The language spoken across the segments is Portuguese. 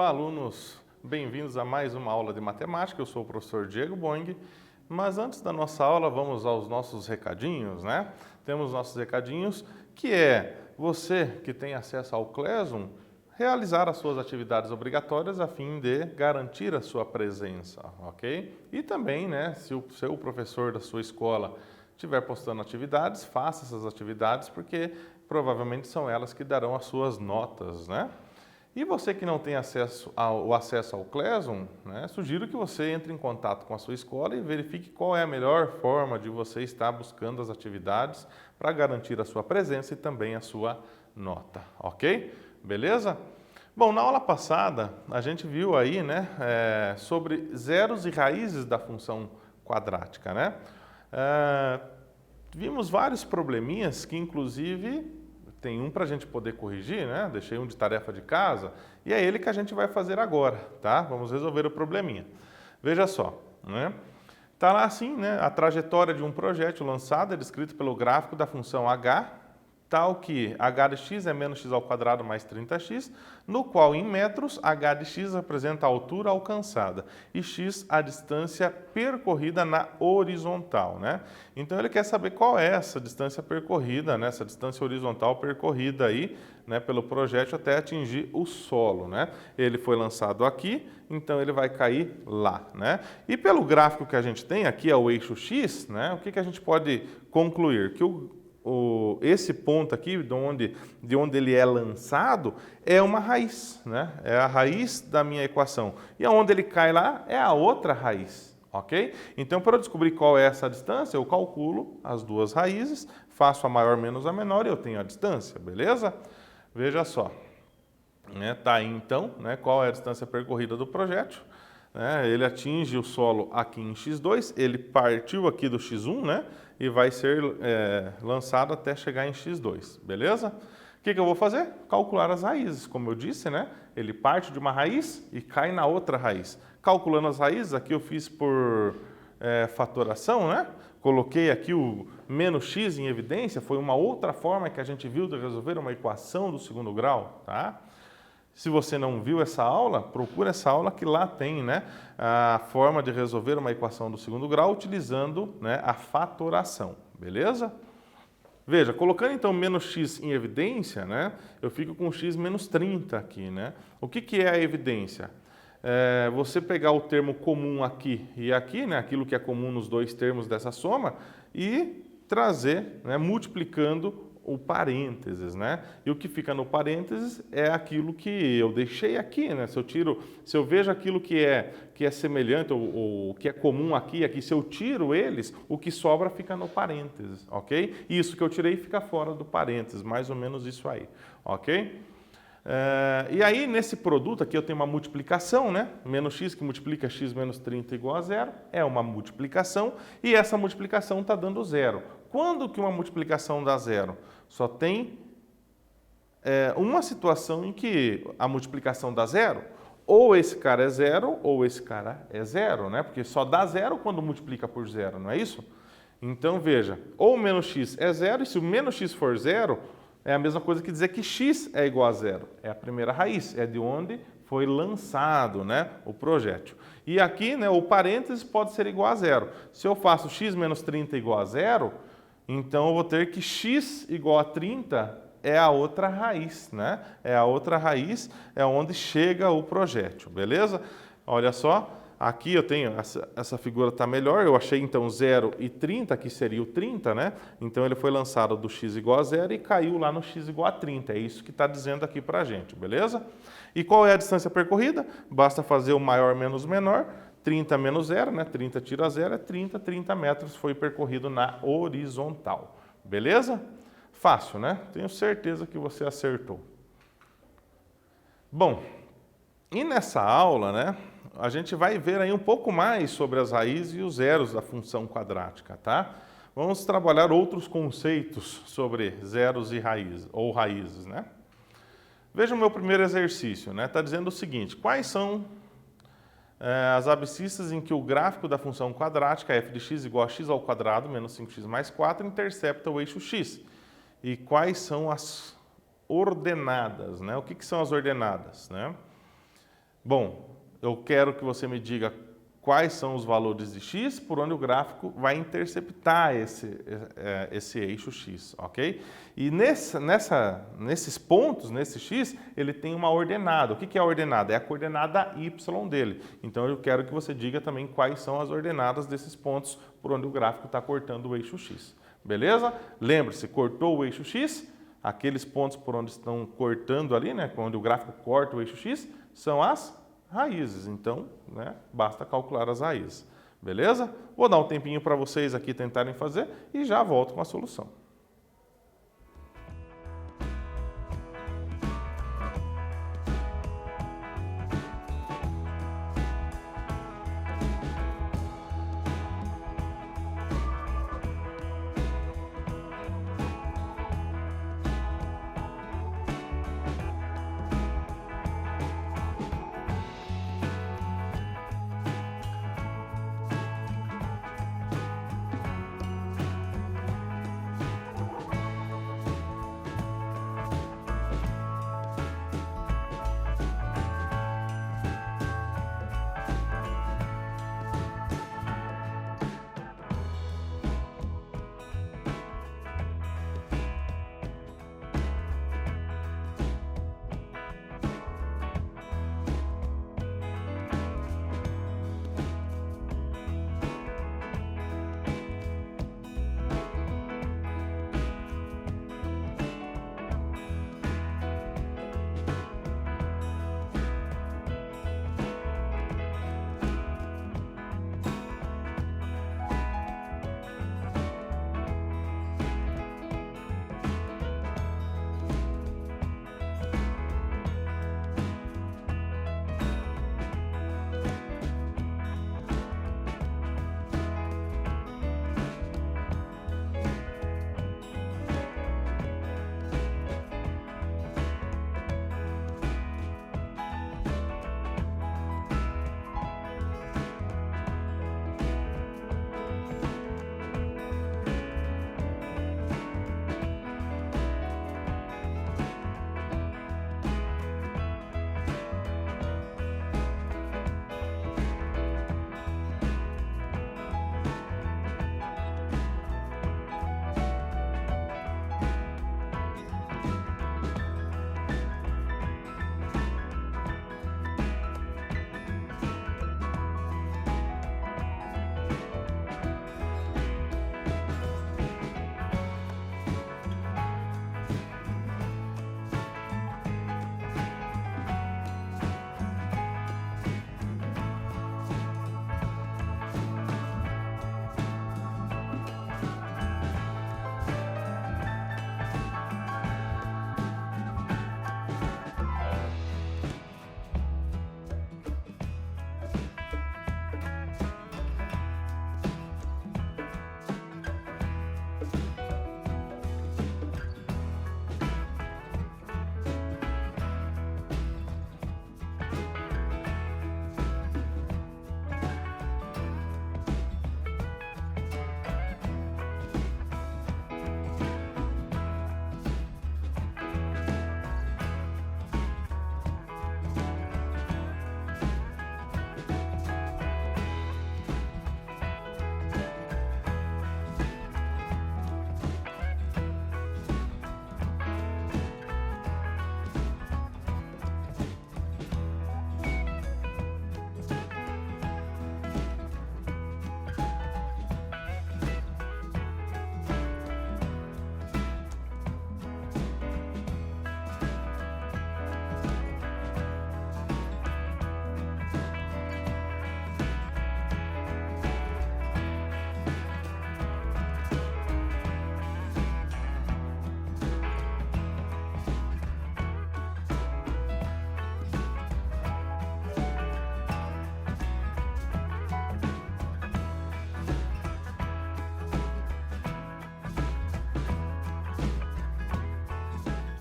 Olá, alunos! Bem-vindos a mais uma aula de matemática. Eu sou o professor Diego Boing, mas antes da nossa aula vamos aos nossos recadinhos, né? Temos nossos recadinhos, que é você que tem acesso ao Classroom, realizar as suas atividades obrigatórias a fim de garantir a sua presença, ok? E também, né, se o seu professor da sua escola estiver postando atividades, faça essas atividades, porque provavelmente são elas que darão as suas notas, né? E você que não tem acesso ao Classroom, né, sugiro que você entre em contato com a sua escola e verifique qual é a melhor forma de você estar buscando as atividades para garantir a sua presença e também a sua nota, ok? Beleza? Bom, na aula passada a gente viu aí, né, sobre zeros e raízes da função quadrática, né? Vimos vários probleminhas que inclusive tem um para a gente poder corrigir, né? Deixei um de tarefa de casa e é ele que a gente vai fazer agora, tá? Vamos resolver o probleminha. Veja só, né? Tá lá assim, né? A trajetória de um projétil lançado é descrito pelo gráfico da função h, tal que h de x é menos x ao quadrado mais 30x, no qual em metros h de x representa a altura alcançada e x a distância percorrida na horizontal, né? Então ele quer saber qual é essa distância percorrida, né? Essa distância horizontal percorrida aí, né, pelo projétil até atingir o solo, né? Ele foi lançado aqui, então ele vai cair lá, né? E pelo gráfico que a gente tem aqui, é o eixo x, né? O que a gente pode concluir? Que esse ponto aqui, de onde ele é lançado, é uma raiz, né? É a raiz da minha equação. E aonde ele cai lá é a outra raiz, ok? Então, para eu descobrir qual é essa distância, eu calculo as duas raízes, faço a maior menos a menor e eu tenho a distância, beleza? Veja só. Tá aí, então, né, qual é a distância percorrida do projétil. Ele atinge o solo aqui em x2, ele partiu aqui do x1, né, e vai ser lançado até chegar em x2, beleza? O que eu vou fazer? Calcular as raízes, como eu disse, né? Ele parte de uma raiz e cai na outra raiz. Calculando as raízes, aqui eu fiz por fatoração, né? Coloquei aqui o menos x em evidência, foi uma outra forma que a gente viu de resolver uma equação do segundo grau, tá? Se você não viu essa aula, procura essa aula que lá tem, né, a forma de resolver uma equação do segundo grau utilizando, né, a fatoração, beleza? Veja, colocando então menos x em evidência, né, eu fico com x menos 30 aqui, né? O que é a evidência? Você pegar o termo comum aqui e aqui, né, aquilo que é comum nos dois termos dessa soma, e trazer, né, multiplicando o parênteses, né? E o que fica no parênteses é aquilo que eu deixei aqui, né? Se eu vejo aquilo que é semelhante ou que é comum aqui, se eu tiro eles, o que sobra fica no parênteses, ok? Isso que eu tirei fica fora do parênteses, mais ou menos isso aí, ok? E aí, nesse produto aqui, eu tenho uma multiplicação, né? Menos x que multiplica x menos 30 igual a zero, é uma multiplicação, e essa multiplicação está dando zero. Quando que uma multiplicação dá zero? Só tem uma situação em que a multiplicação dá zero, ou esse cara é zero, ou esse cara é zero, né? Porque só dá zero quando multiplica por zero, não é isso? Então, veja, ou menos x é zero, e se o menos x for zero, é a mesma coisa que dizer que x é igual a zero. É a primeira raiz, é de onde foi lançado, né, o projétil. E aqui, né, o parênteses pode ser igual a zero. Se eu faço x menos 30 igual a zero, então eu vou ter que x igual a 30 é a outra raiz, né? É a outra raiz, é onde chega o projétil, beleza? Olha só. Aqui eu tenho, essa figura está melhor, eu achei então 0 e 30, aqui seria o 30, né? Então ele foi lançado do x igual a 0 e caiu lá no x igual a 30, é isso que está dizendo aqui para a gente, beleza? E qual é a distância percorrida? Basta fazer o maior menos o menor, 30 menos 0, né? 30 tira 0 é 30, 30 metros foi percorrido na horizontal, beleza? Fácil, né? Tenho certeza que você acertou. Bom, e nessa aula, né? A gente vai ver aí um pouco mais sobre as raízes e os zeros da função quadrática, tá? Vamos trabalhar outros conceitos sobre zeros e raízes, ou raízes, né? Veja o meu primeiro exercício, né? Está dizendo o seguinte: quais são as abscissas em que o gráfico da função quadrática f de x igual a x ao quadrado menos 5x mais 4 intercepta o eixo x? E quais são as ordenadas, né? O que são as ordenadas, né? Bom, eu quero que você me diga quais são os valores de x por onde o gráfico vai interceptar esse eixo x, ok? E nesses pontos, nesse x, ele tem uma ordenada. O que é a ordenada? É a coordenada y dele. Então eu quero que você diga também quais são as ordenadas desses pontos por onde o gráfico está cortando o eixo x. Beleza? Lembre-se, cortou o eixo x, aqueles pontos por onde estão cortando ali, né, onde o gráfico corta o eixo x, são as raízes. Então, né, basta calcular as raízes. Beleza? Vou dar um tempinho para vocês aqui tentarem fazer e já volto com a solução.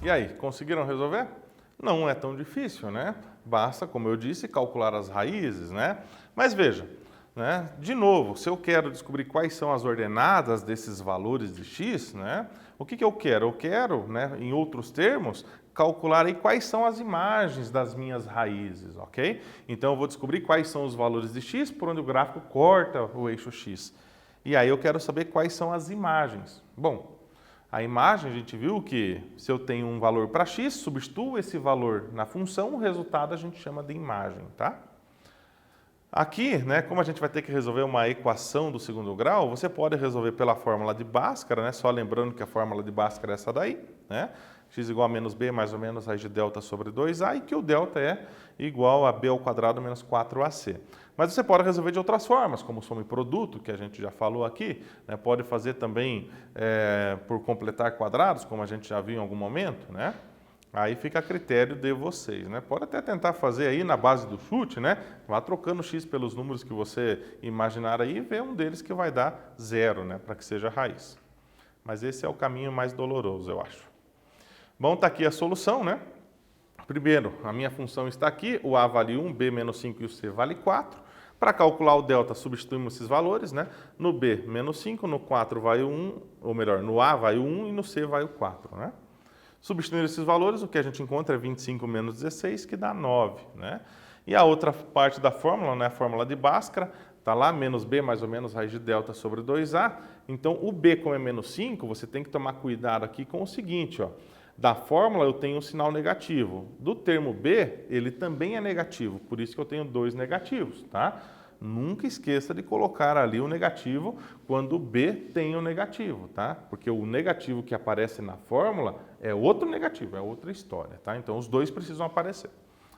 E aí, conseguiram resolver? Não é tão difícil, né? Basta, como eu disse, calcular as raízes, né? Mas veja, né? De novo, se eu quero descobrir quais são as ordenadas desses valores de x, né? O que eu quero? Eu quero, né, em outros termos, calcular aí quais são as imagens das minhas raízes, ok? Então eu vou descobrir quais são os valores de x por onde o gráfico corta o eixo x. E aí eu quero saber quais são as imagens. Bom, a imagem a gente viu que se eu tenho um valor para x, substituo esse valor na função, o resultado a gente chama de imagem, tá? Aqui, né, como a gente vai ter que resolver uma equação do segundo grau, você pode resolver pela fórmula de Bhaskara, né, só lembrando que a fórmula de Bhaskara é essa daí, né, x igual a menos b mais ou menos raiz de delta sobre 2a, e que o delta é igual a b ao quadrado menos 4ac. Mas você pode resolver de outras formas, como soma e produto, que a gente já falou aqui, né, pode fazer também por completar quadrados, como a gente já viu em algum momento, né? Aí fica a critério de vocês, né? Pode até tentar fazer aí na base do chute, né? Vá trocando x pelos números que você imaginar aí e vê um deles que vai dar 0, né? Para que seja raiz. Mas esse é o caminho mais doloroso, eu acho. Bom, tá aqui a solução, né? Primeiro, a minha função está aqui, o a vale 1, b menos 5 e o c vale 4. Para calcular o delta, substituímos esses valores, né? No b, menos 5, no 4 vai o 1, ou melhor, no a vai o 1 e no c vai o 4, né? Substituindo esses valores, o que a gente encontra é 25 menos 16, que dá 9, né? E a outra parte da fórmula, né, a fórmula de Bhaskara, está lá, menos b mais ou menos raiz de delta sobre 2a. Então, o b, como é menos 5, você tem que tomar cuidado aqui com o seguinte, ó. Da fórmula eu tenho um sinal negativo. Do termo b, ele também é negativo, por isso que eu tenho 2 negativos, tá? Nunca esqueça de colocar ali o negativo quando o b tem o negativo, tá? Porque o negativo que aparece na fórmula é outro negativo, é outra história, tá? Então, os dois precisam aparecer,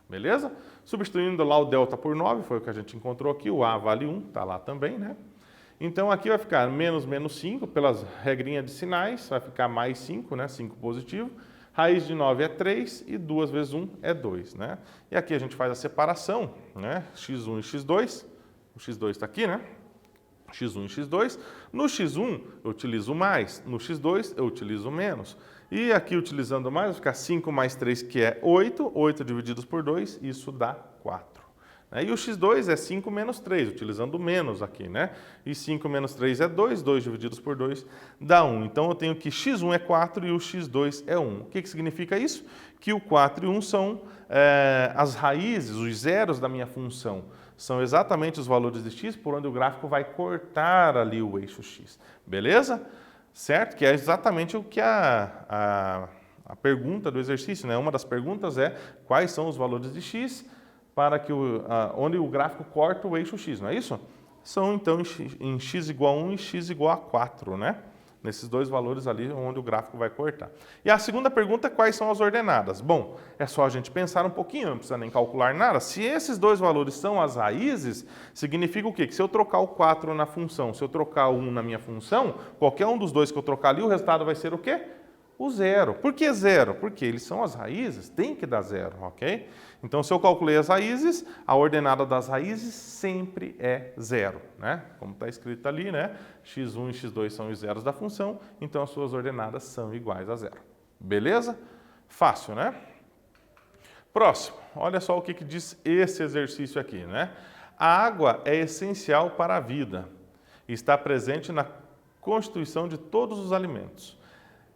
beleza? Substituindo lá o delta por 9, foi o que a gente encontrou aqui, o a vale 1, tá lá também, né? Então, aqui vai ficar menos 5, pelas regrinhas de sinais, vai ficar mais 5, né? 5 positivo. Raiz de 9 é 3 e 2 vezes 1 é 2, né? E aqui a gente faz a separação, né? x1 e x2. O x2 está aqui, né? x1 e x2. No x1 eu utilizo mais, no x2 eu utilizo menos. E aqui utilizando mais, vai ficar 5 mais 3, que é 8. 8 divididos por 2, isso dá 4. E o x2 é 5 menos 3, utilizando menos aqui, né? E 5 menos 3 é 2, 2 divididos por 2 dá 1. Então eu tenho que x1 é 4 e o x2 é 1. O que significa isso? Que o 4 e 1 são as raízes, os zeros da minha função. São exatamente os valores de x por onde o gráfico vai cortar ali o eixo x. Beleza? Certo? Que é exatamente o que a pergunta do exercício, né? Uma das perguntas é quais são os valores de x para que onde o gráfico corta o eixo x, não é isso? São, então, em x igual a 1 e x igual a 4, né? Nesses dois valores ali onde o gráfico vai cortar. E a segunda pergunta é quais são as ordenadas? Bom, é só a gente pensar um pouquinho, não precisa nem calcular nada. Se esses dois valores são as raízes, significa o quê? Que se eu trocar o 4 na função, se eu trocar o 1 na minha função, qualquer um dos dois que eu trocar ali, o resultado vai ser o quê? O 0. Por que 0? Porque eles são as raízes, tem que dar 0, ok? Então, se eu calculei as raízes, a ordenada das raízes sempre é 0, né? Como está escrito ali, né? x1 e x2 são os zeros da função, então as suas ordenadas são iguais a 0. Beleza? Fácil, né? Próximo, olha só o que diz esse exercício aqui, né? A água é essencial para a vida e está presente na constituição de todos os alimentos.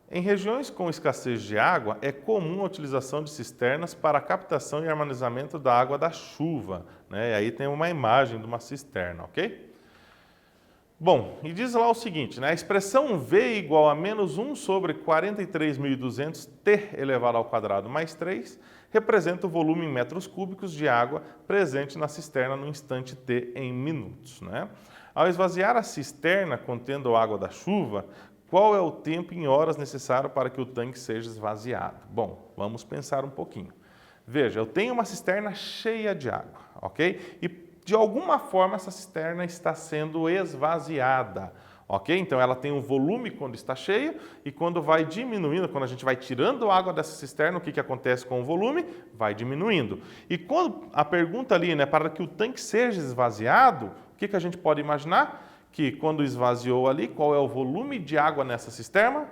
Em regiões com escassez de água, é comum a utilização de cisternas para a captação e armazenamento da água da chuva, né? E aí tem uma imagem de uma cisterna, ok? Bom, e diz lá o seguinte, né? A expressão V igual a menos 1 sobre 43.200 T elevado ao quadrado mais 3 representa o volume em metros cúbicos de água presente na cisterna no instante T em minutos, né? Ao esvaziar a cisterna contendo água da chuva, qual é o tempo em horas necessário para que o tanque seja esvaziado? Bom, vamos pensar um pouquinho. Veja, eu tenho uma cisterna cheia de água, ok? E de alguma forma essa cisterna está sendo esvaziada, ok? Então ela tem um volume quando está cheia e quando vai diminuindo, quando a gente vai tirando água dessa cisterna, o que acontece com o volume? Vai diminuindo. E quando a pergunta ali, né, para que o tanque seja esvaziado, o que a gente pode imaginar? Que quando esvaziou ali, qual é o volume de água nessa cisterna?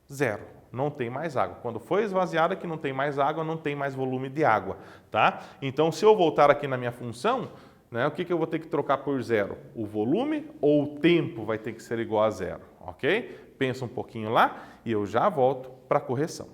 0. Não tem mais água. Quando foi esvaziada, que não tem mais água, não tem mais volume de água, tá? Então, se eu voltar aqui na minha função, né, o que eu vou ter que trocar por zero? O volume ou o tempo vai ter que ser igual a zero, ok? Pensa um pouquinho lá e eu já volto para a correção.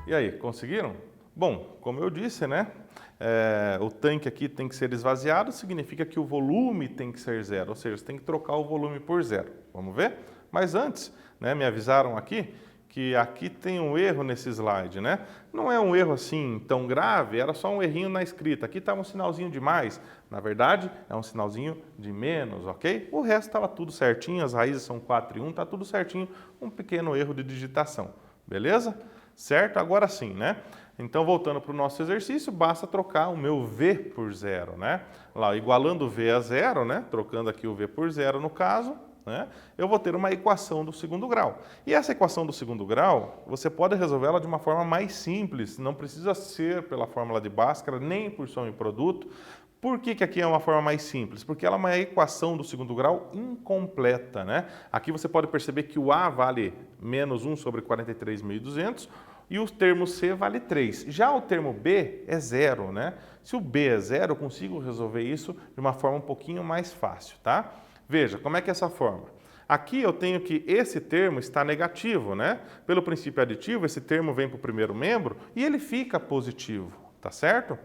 E aí, conseguiram? Bom, como eu disse, né? O tanque aqui tem que ser esvaziado, significa que o volume tem que ser zero, ou seja, você tem que trocar o volume por zero. Vamos ver? Mas antes, né, me avisaram aqui que aqui tem um erro nesse slide, né? Não é um erro assim tão grave, era só um errinho na escrita. Aqui estava um sinalzinho de mais, na verdade é um sinalzinho de menos, ok? O resto estava tudo certinho, as raízes são 4 e 1, está tudo certinho, um pequeno erro de digitação, beleza? Certo? Agora sim, né? Então, voltando para o nosso exercício, basta trocar o meu V por zero, né? Lá, igualando o V a zero, né? Trocando aqui o V por zero no caso, né, eu vou ter uma equação do segundo grau. E essa equação do segundo grau, você pode resolvê-la de uma forma mais simples, não precisa ser pela fórmula de Bhaskara, nem por soma e produto. Por que que aqui é uma forma mais simples? Porque ela é uma equação do segundo grau incompleta, né? Aqui você pode perceber que o A vale menos 1 sobre 43.200 e o termo C vale 3. Já o termo B é 0, né? Se o B é 0, eu consigo resolver isso de uma forma um pouquinho mais fácil, tá? Veja, como é que é essa forma? Aqui eu tenho que esse termo está negativo, né? Pelo princípio aditivo, esse termo vem para o primeiro membro e ele fica positivo, tá certo?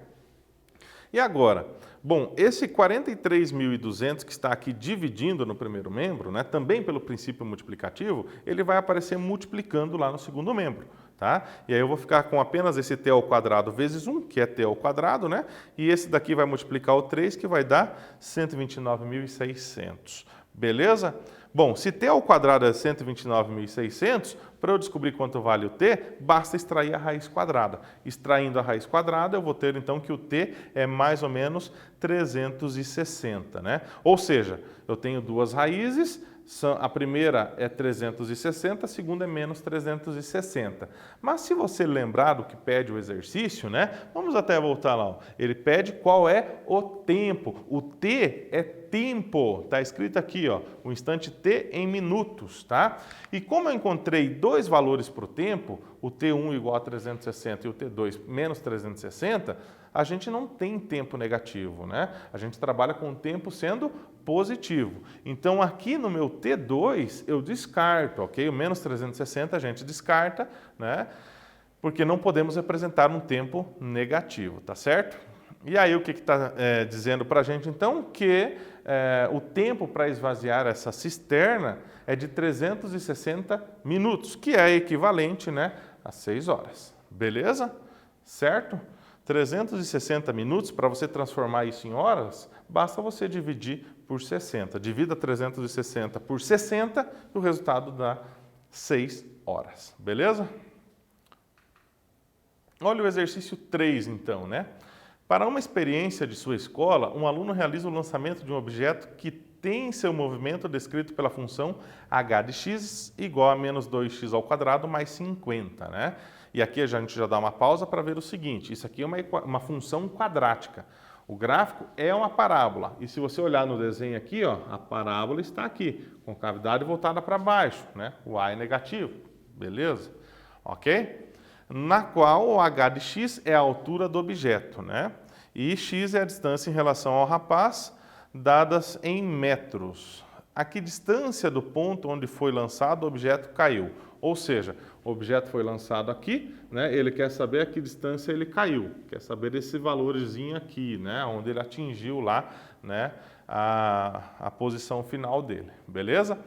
E agora, bom, esse 43.200 que está aqui dividindo no primeiro membro, né, também pelo princípio multiplicativo, ele vai aparecer multiplicando lá no segundo membro, tá? E aí eu vou ficar com apenas esse t ao quadrado vezes 1, que é t ao quadrado, né? E esse daqui vai multiplicar o 3, que vai dar 129.600. Beleza? Bom, se t ao quadrado é 129.600, para eu descobrir quanto vale o t, basta extrair a raiz quadrada. Extraindo a raiz quadrada, eu vou ter então que o t é mais ou menos 360, né? Ou seja, eu tenho duas raízes, a primeira é 360, a segunda é menos 360. Mas se você lembrar do que pede o exercício, né? Vamos até voltar lá. Ó. Ele pede qual é o tempo. O t é tempo. Está escrito aqui, ó, o instante t em minutos, tá? E como eu encontrei dois valores para o tempo, o t1 igual a 360 e o t2 menos 360, a gente não tem tempo negativo, né? A gente trabalha com o tempo sendo positivo. Então, aqui no meu T2, eu descarto, ok? O menos 360 a gente descarta, né? Porque não podemos representar um tempo negativo, tá certo? E aí, o que está dizendo para a gente, então? Que o tempo para esvaziar essa cisterna é de 360 minutos, que é equivalente, né, a 6 horas. Beleza? Certo? 360 minutos, para você transformar isso em horas, basta você dividir por 60. Divida 360 por 60 e o resultado dá 6 horas. Beleza? Olha o exercício 3, então, né? Para uma experiência de sua escola, um aluno realiza o lançamento de um objeto que tem seu movimento descrito pela função h de x igual a menos 2x ao quadrado mais 50, né? E aqui a gente já dá uma pausa para ver o seguinte, isso aqui é uma função quadrática. O gráfico é uma parábola, e se você olhar no desenho aqui, ó, a parábola está aqui, com cavidade voltada para baixo, né? O a é negativo, beleza? Ok? Na qual o h de x é a altura do objeto, né? E x é a distância em relação ao rapaz, dadas em metros. A que distância do ponto onde foi lançado o objeto caiu? Ou seja, o objeto foi lançado aqui, né? Ele quer saber a que distância ele caiu, quer saber esse valorzinho aqui, né? Onde ele atingiu lá, né? A posição final dele, beleza?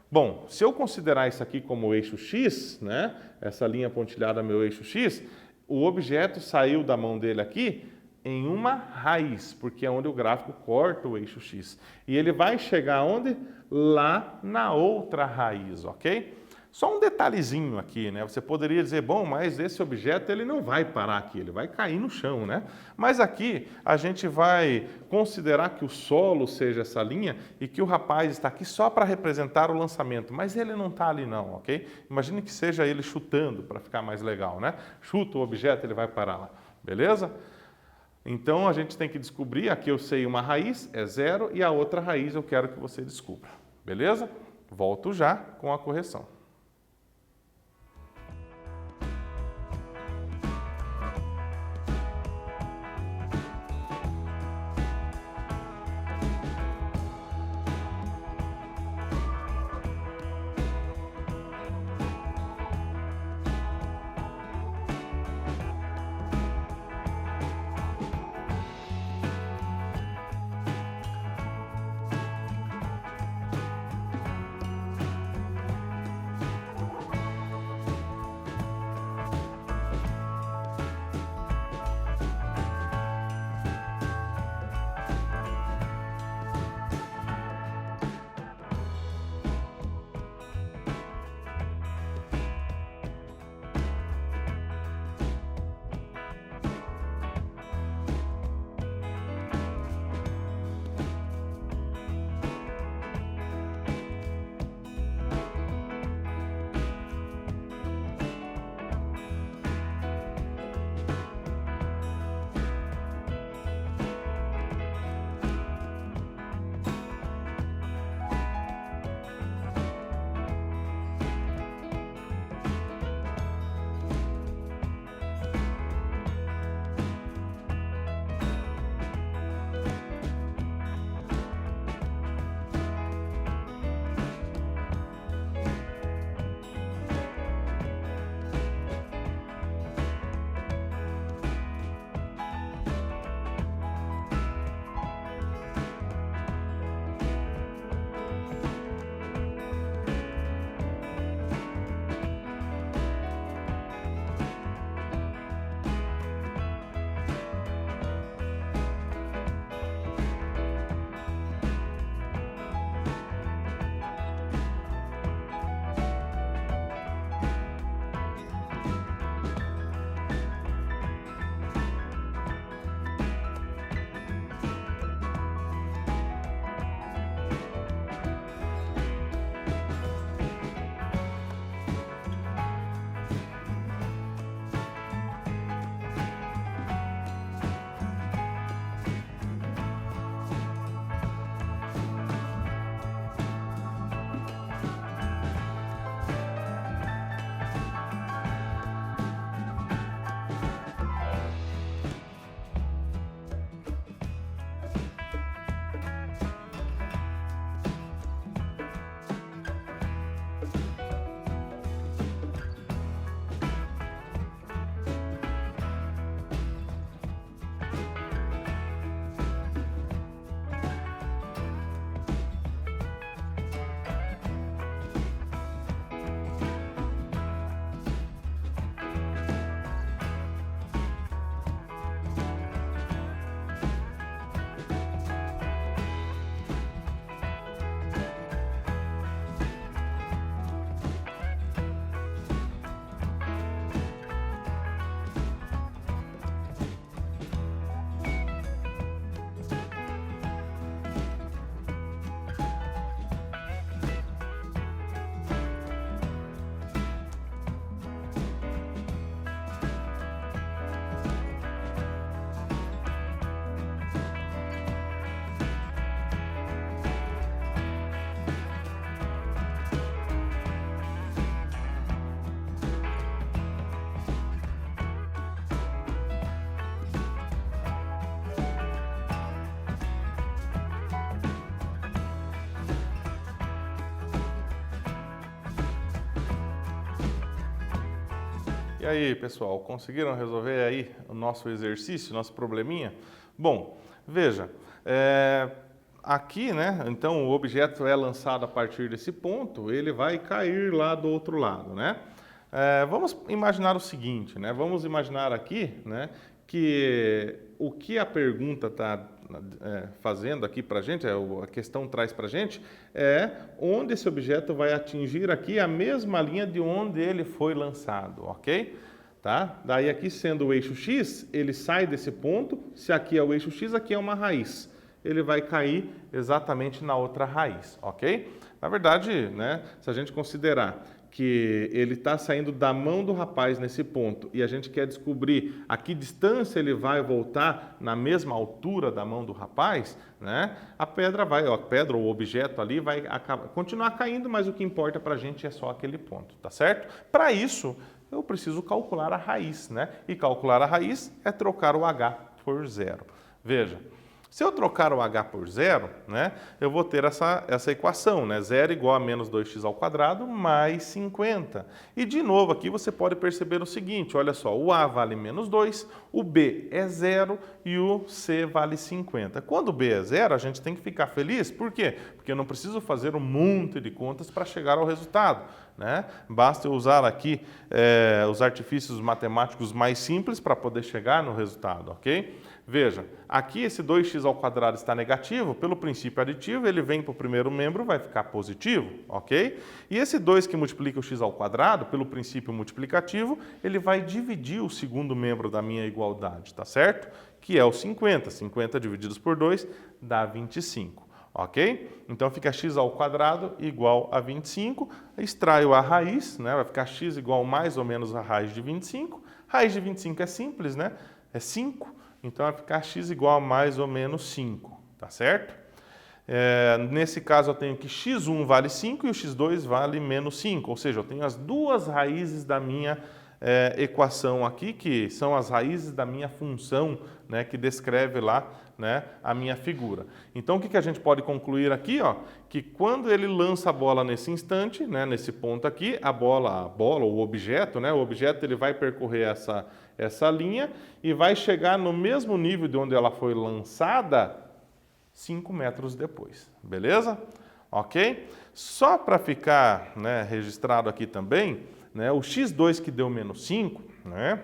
Bom, se eu considerar isso aqui como o eixo x, né? Essa linha pontilhada é meu eixo x, o objeto saiu da mão dele aqui em uma raiz, porque é onde o gráfico corta o eixo x. E ele vai chegar onde? Lá na outra raiz, ok? Só um detalhezinho aqui, né? Você poderia dizer, bom, mas esse objeto ele não vai parar aqui, ele vai cair no chão, né? Mas aqui a gente vai considerar que o solo seja essa linha e que o rapaz está aqui só para representar o lançamento, mas ele não está ali não, ok? Imagine que seja ele chutando para ficar mais legal, né? Chuta o objeto, ele vai parar lá, beleza? Então a gente tem que descobrir, aqui eu sei uma raiz, é 0, e a outra raiz eu quero que você descubra, beleza? Volto já com a correção. E aí, pessoal, conseguiram resolver aí o nosso exercício, nosso probleminha? Bom, veja, aqui, né, então o objeto é lançado a partir desse ponto, ele vai cair lá do outro lado, né? Vamos imaginar o seguinte, né? Vamos imaginar aqui, né, que o que a pergunta está fazendo aqui para a gente, a questão traz para a gente, é onde esse objeto vai atingir aqui a mesma linha de onde ele foi lançado, ok? Tá? Daí aqui sendo o eixo X, ele sai desse ponto, se aqui é o eixo X, aqui é uma raiz. Ele vai cair exatamente na outra raiz, ok? Na verdade, né, se a gente considerar que ele está saindo da mão do rapaz nesse ponto e a gente quer descobrir a que distância ele vai voltar na mesma altura da mão do rapaz, né? A pedra ou o objeto ali vai continuar caindo, mas o que importa para a gente é só aquele ponto, tá certo? Para isso, eu preciso calcular a raiz, né? E calcular a raiz é trocar o h por zero. Veja. Se eu trocar o h por zero, né, eu vou ter essa equação, né, 0 igual a menos 2x ao quadrado mais 50. E de novo aqui você pode perceber o seguinte, olha só, o a vale menos 2, o b é 0 e o c vale 50. Quando o b é 0, a gente tem que ficar feliz, por quê? Porque eu não preciso fazer um monte de contas para chegar ao resultado, né? Basta eu usar aqui os artifícios matemáticos mais simples para poder chegar no resultado, ok? Veja, aqui esse 2x ao quadrado está negativo, pelo princípio aditivo, ele vem para o primeiro membro, vai ficar positivo, ok? E esse 2 que multiplica o x ao quadrado, pelo princípio multiplicativo, ele vai dividir o segundo membro da minha igualdade, tá certo? Que é o 50. 50 divididos por 2 dá 25, ok? Então fica x ao quadrado igual a 25, extraio a raiz, né? Vai ficar x igual mais ou menos a raiz de 25. Raiz de 25 é simples, né? É 5. Então, vai ficar x igual a mais ou menos 5, tá certo? Nesse caso, eu tenho que x1 vale 5 e o x2 vale menos 5, ou seja, eu tenho as duas raízes da minha equação aqui, que são as raízes da minha função, né, que descreve lá, né, a minha figura. Então, o que a gente pode concluir aqui? Ó, que quando ele lança a bola nesse instante, né, nesse ponto aqui, a bola, o objeto, né, o objeto ele vai percorrer essa linha e vai chegar no mesmo nível de onde ela foi lançada 5 metros depois, beleza? Ok? Só para ficar, né, registrado aqui também, né, o x2 que deu menos 5, né,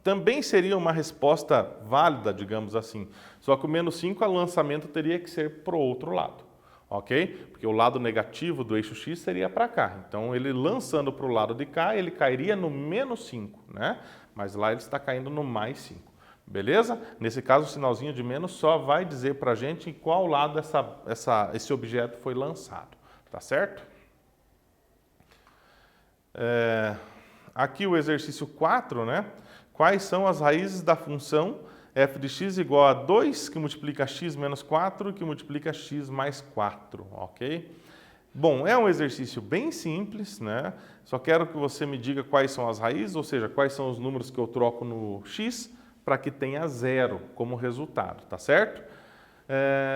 também seria uma resposta válida, digamos assim. Só que o menos 5, o lançamento teria que ser para o outro lado, ok? Porque o lado negativo do eixo x seria para cá. Então, ele lançando para o lado de cá, ele cairia no menos 5, né? Mas lá ele está caindo no mais 5. Beleza? Nesse caso, o sinalzinho de menos só vai dizer para a gente em qual lado esse objeto foi lançado. Tá certo? Aqui o exercício 4, né? Quais são as raízes da função f de x igual a 2, que multiplica x menos 4, que multiplica x mais 4, ok? Bom, é um exercício bem simples, né? Só quero que você me diga quais são as raízes, ou seja, quais são os números que eu troco no x para que tenha 0 como resultado, tá certo?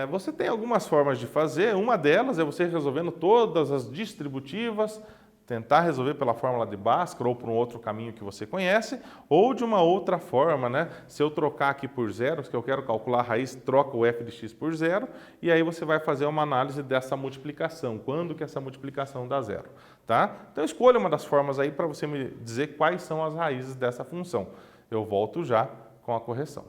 Você tem algumas formas de fazer, uma delas é você resolvendo todas as distributivas, tentar resolver pela fórmula de Bhaskara ou por um outro caminho que você conhece, ou de uma outra forma, né? Se eu trocar aqui por zero, que eu quero calcular a raiz, troca o f de x por zero, e aí você vai fazer uma análise dessa multiplicação, quando que essa multiplicação dá zero, tá? Então escolha uma das formas aí para você me dizer quais são as raízes dessa função. Eu volto já com a correção.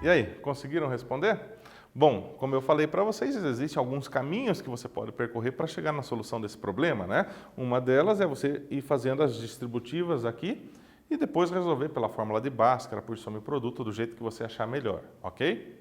E aí, conseguiram responder? Bom, como eu falei para vocês, existem alguns caminhos que você pode percorrer para chegar na solução desse problema, né? Uma delas é você ir fazendo as distributivas aqui e depois resolver pela fórmula de Bhaskara, por soma e produto, do jeito que você achar melhor, ok?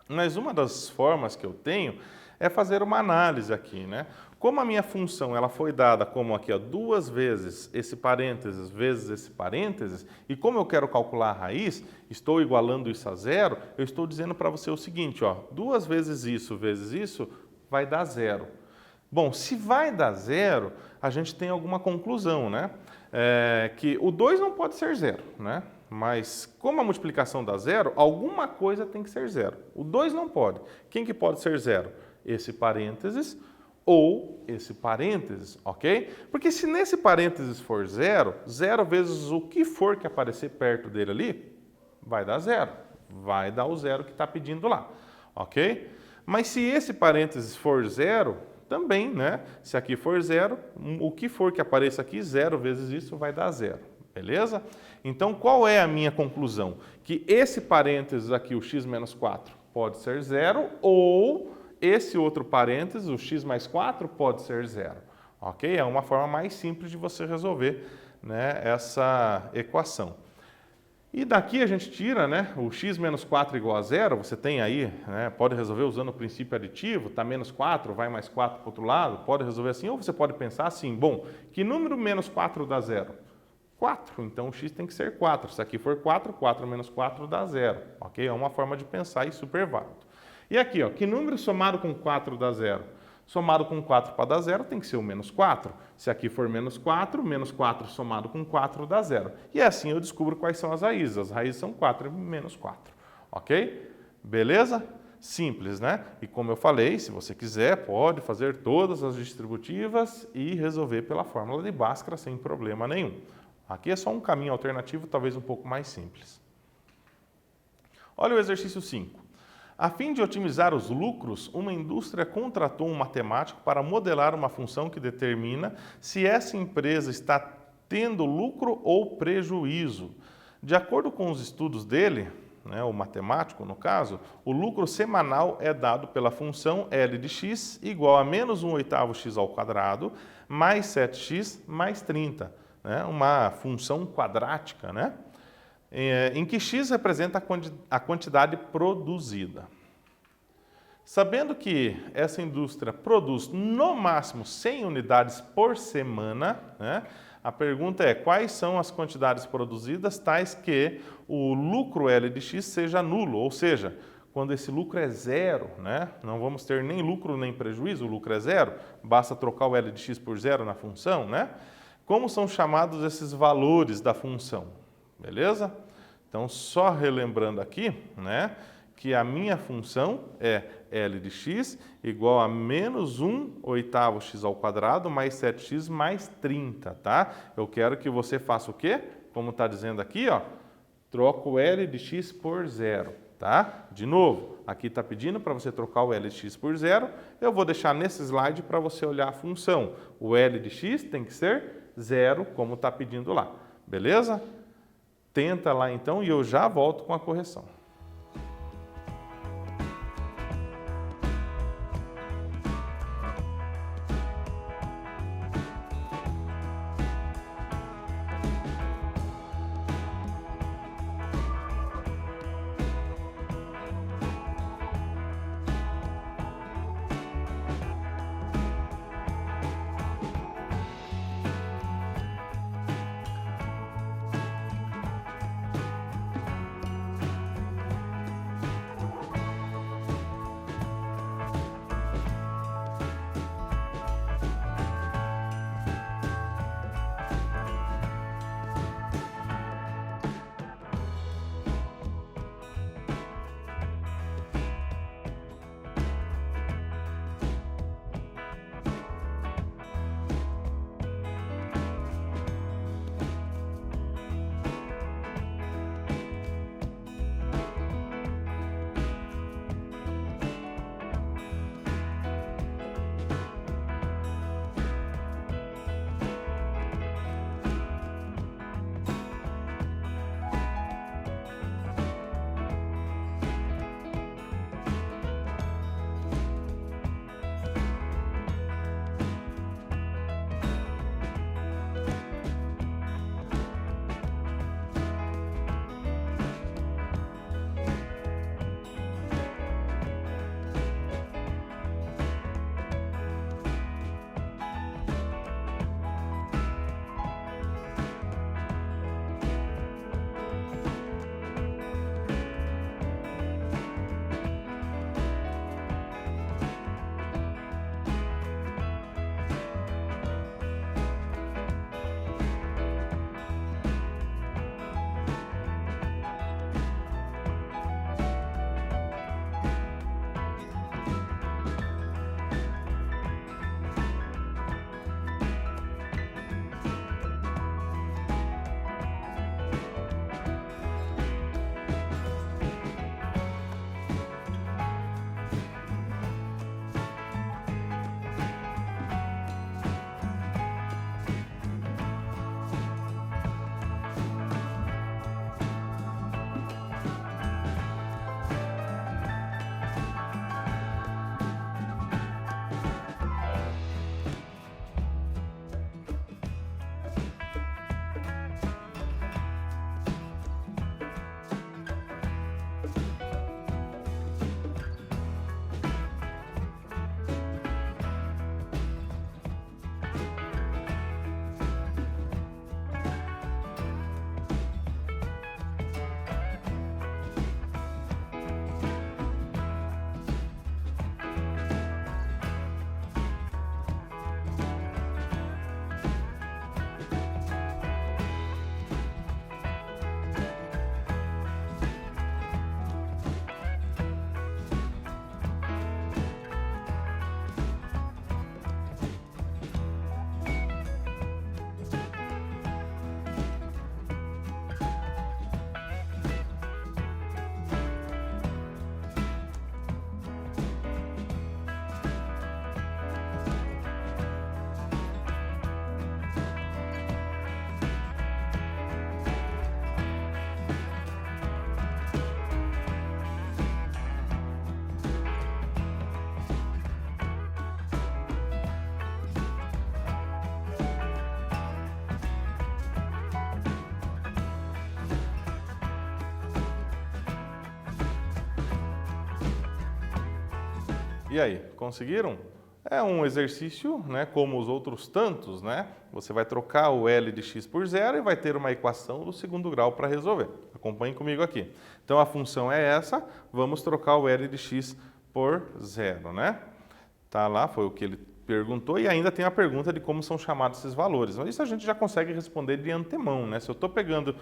Mas uma das formas que eu tenho é fazer uma análise aqui, né? Como a minha função ela foi dada como aqui, ó, 2 vezes esse parênteses vezes esse parênteses, e como eu quero calcular a raiz, estou igualando isso a zero, eu estou dizendo para você o seguinte, ó, 2 vezes isso vai dar zero. Bom, se vai dar zero, a gente tem alguma conclusão, né? Que o 2 não pode ser zero, né? Mas como a multiplicação dá zero, alguma coisa tem que ser zero. O 2 não pode. Quem que pode ser zero? Esse parênteses ou esse parênteses, ok? Porque se nesse parênteses for zero, zero vezes o que for que aparecer perto dele ali, vai dar zero. Vai dar o zero que está pedindo lá, ok? Mas se esse parênteses for zero, também, né? Se aqui for zero, o que for que apareça aqui, zero vezes isso vai dar zero, beleza? Então, qual é a minha conclusão? Que esse parênteses aqui, o x menos 4, pode ser zero, ou esse outro parênteses, o x mais 4, pode ser zero, ok? É uma forma mais simples de você resolver, né, essa equação. E daqui a gente tira, né, o x menos 4 igual a zero, você tem aí, né, pode resolver usando o princípio aditivo, está menos 4, vai mais 4 para o outro lado, pode resolver assim, ou você pode pensar assim, bom, que número menos 4 dá zero? 4, então o x tem que ser 4, se aqui for 4, 4 menos 4 dá zero, ok? É uma forma de pensar e super válido. E aqui, ó, que número somado com 4 dá zero? Somado com 4 para dar zero tem que ser o menos 4. Se aqui for menos 4 somado com 4 dá zero. E assim eu descubro quais são as raízes. As raízes são 4 e menos 4. Ok? Beleza? Simples, né? E como eu falei, se você quiser, pode fazer todas as distributivas e resolver pela fórmula de Bhaskara sem problema nenhum. Aqui é só um caminho alternativo, talvez um pouco mais simples. Olha o exercício 5. A fim de otimizar os lucros, uma indústria contratou um matemático para modelar uma função que determina se essa empresa está tendo lucro ou prejuízo. De acordo com os estudos dele, né, o matemático no caso, o lucro semanal é dado pela função L de x igual a menos 1/8 x ao quadrado mais 7x mais 30. Né, uma função quadrática, né? Em que x representa a quantidade produzida. Sabendo que essa indústria produz no máximo 100 unidades por semana, né, a pergunta é quais são as quantidades produzidas tais que o lucro L de x seja nulo, ou seja, quando esse lucro é zero, né, não vamos ter nem lucro nem prejuízo, o lucro é zero, basta trocar o L de x por zero na função, né? Como são chamados esses valores da função? Beleza? Então, só relembrando aqui, né, que a minha função é L de x igual a menos 1/8 x ao quadrado mais 7x mais 30, tá? Eu quero que você faça o quê? Como está dizendo aqui, ó, troca o L de x por zero, tá? De novo, aqui está pedindo para você trocar o L de x por zero, eu vou deixar nesse slide para você olhar a função. O L de x tem que ser zero, como está pedindo lá, beleza? Tenta lá então e eu já volto com a correção. E aí, conseguiram? É um exercício, né, como os outros tantos, né? Você vai trocar o L de x por zero e vai ter uma equação do segundo grau para resolver. Acompanhe comigo aqui. Então, a função é essa, vamos trocar o L de x por zero, né? Tá lá, foi o que ele perguntou, e ainda tem a pergunta de como são chamados esses valores. Isso a gente já consegue responder de antemão, né? Se eu estou pegando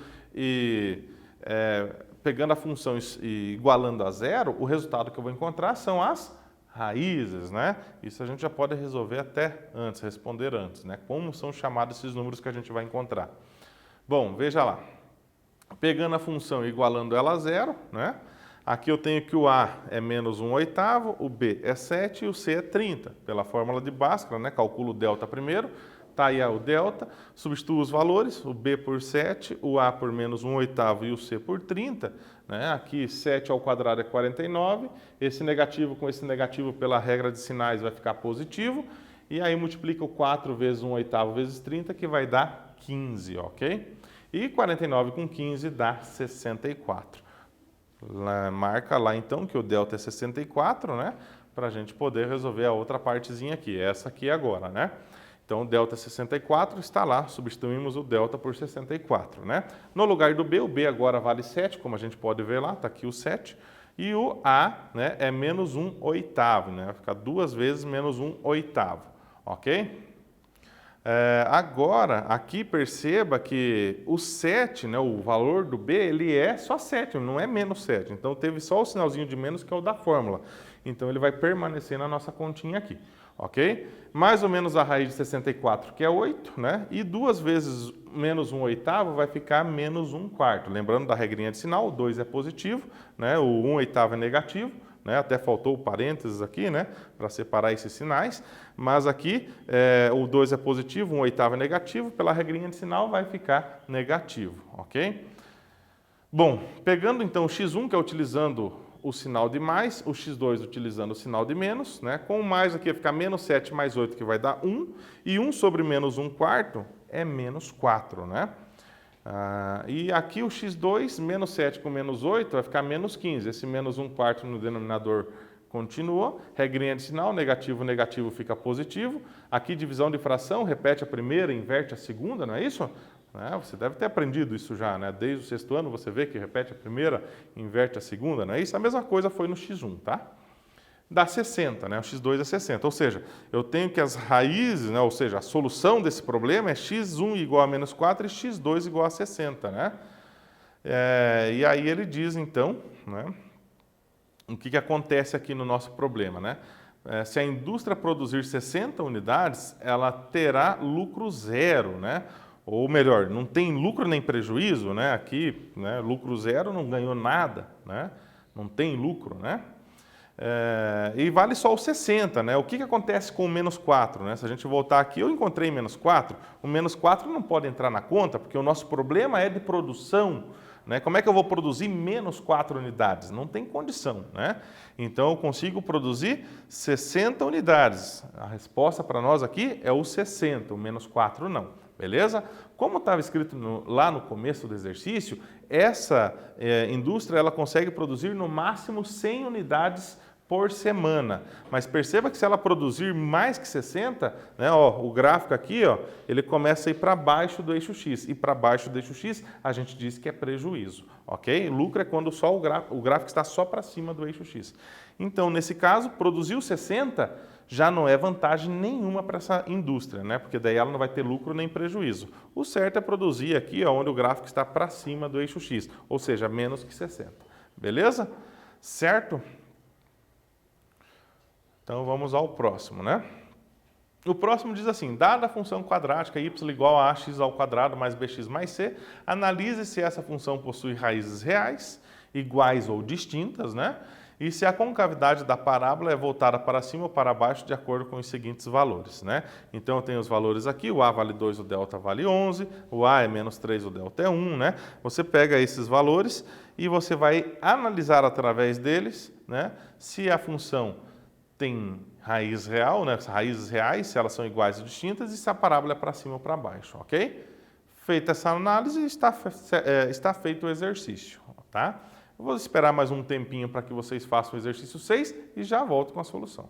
a função e igualando a zero, o resultado que eu vou encontrar são as raízes, né? Isso a gente já pode resolver até antes, responder antes, né? Como são chamados esses números que a gente vai encontrar. Bom, veja lá. Pegando a função e igualando ela a zero, né? Aqui eu tenho que o A é menos 1/8, o B é 7 e o C é 30. Pela fórmula de Bhaskara, né? Calculo o delta primeiro. Está aí o delta, substituo os valores, o B por 7, o A por menos 1/8 e o C por 30. Né? Aqui 7 ao quadrado é 49, esse negativo com esse negativo pela regra de sinais vai ficar positivo, e aí multiplica o 4 vezes 1/8 vezes 30, que vai dar 15, ok? E 49 com 15 dá 64. Marca lá então que o delta é 64, né? Para a gente poder resolver a outra partezinha aqui, essa aqui agora, né? Então, o delta 64 está lá, substituímos o delta por 64, né? No lugar do B, o B agora vale 7, como a gente pode ver lá, está aqui o 7. E o A, né, é menos 1/8, né? Vai ficar 2 vezes menos 1/8, ok? Agora, aqui perceba que o 7, né, o valor do B, ele é só 7, não é menos 7. Então, teve só o sinalzinho de menos, que é o da fórmula. Então, ele vai permanecer na nossa continha aqui. Ok? Mais ou menos a raiz de 64, que é 8, né? E 2 vezes menos 1/8 vai ficar menos 1/4. Lembrando da regrinha de sinal, o 2 é positivo, né? O 1/8 é negativo, né? Até faltou o parênteses aqui, né? Para separar esses sinais. Mas aqui o 2 é positivo, 1/8 é negativo, pela regrinha de sinal vai ficar negativo, ok? Bom, pegando então o x1, que é utilizando o sinal de mais, o x2 utilizando o sinal de menos, né? Com o mais aqui vai ficar menos 7 mais 8, que vai dar 1, e 1 sobre menos 1/4 é menos 4, né? E aqui o x2, menos 7 com menos 8, vai ficar menos 15. Esse menos 1/4 no denominador continua. Regrinha de sinal, negativo, negativo fica positivo. Aqui divisão de fração, repete a primeira, inverte a segunda, não é isso? Você deve ter aprendido isso já, né? Desde o sexto ano você vê que repete a primeira, inverte a segunda, não é isso? A mesma coisa foi no x1, tá? Dá 60, né? O x2 é 60, ou seja, eu tenho que as raízes, né? Ou seja, a solução desse problema é x1 igual a menos 4 e x2 igual a 60, né? E aí ele diz, então, né? O que acontece aqui no nosso problema, né? Se a indústria produzir 60 unidades, ela terá lucro zero, né? Ou melhor, não tem lucro nem prejuízo, né? Aqui, né, lucro zero, não ganhou nada, né? Não tem lucro, né? E vale só o 60, né? O que acontece com o menos 4, né? Se a gente voltar aqui, eu encontrei menos 4, o menos 4 não pode entrar na conta, porque o nosso problema é de produção, né? Como é que eu vou produzir menos 4 unidades? Não tem condição, né? Então, eu consigo produzir 60 unidades. A resposta para nós aqui é o 60, o menos 4 não. Beleza? Como estava escrito lá no começo do exercício, essa indústria ela consegue produzir no máximo 100 unidades por semana. Mas perceba que se ela produzir mais que 60, né, ó, o gráfico aqui, ó, ele começa a ir para baixo do eixo X. E para baixo do eixo X, a gente diz que é prejuízo. Ok? Lucro é quando só o gráfico está só para cima do eixo X. Então, nesse caso, produziu 60, já não é vantagem nenhuma para essa indústria, né? Porque daí ela não vai ter lucro nem prejuízo. O certo é produzir aqui onde o gráfico está para cima do eixo X, ou seja, menos que 60. Beleza? Certo? Então vamos ao próximo, né? O próximo diz assim, dada a função quadrática y igual a ax ao quadrado mais bx mais c, analise se essa função possui raízes reais, iguais ou distintas, né? E se a concavidade da parábola é voltada para cima ou para baixo de acordo com os seguintes valores, né? Então, eu tenho os valores aqui, o A vale 2, o delta vale 11, o A é menos 3, o delta é 1, né? Você pega esses valores e você vai analisar através deles, né? Se a função tem raiz real, né? Raízes reais, se elas são iguais ou distintas, e se a parábola é para cima ou para baixo, ok? Feita essa análise, está feito o exercício, tá? Eu vou esperar mais um tempinho para que vocês façam o exercício 6 e já volto com a solução.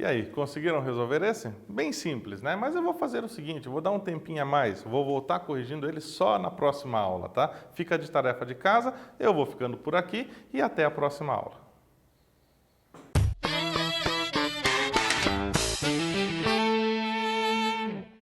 E aí, conseguiram resolver esse? Bem simples, né? Mas eu vou fazer o seguinte, eu vou dar um tempinho a mais, vou voltar corrigindo ele só na próxima aula, tá? Fica de tarefa de casa, eu vou ficando por aqui e até a próxima aula.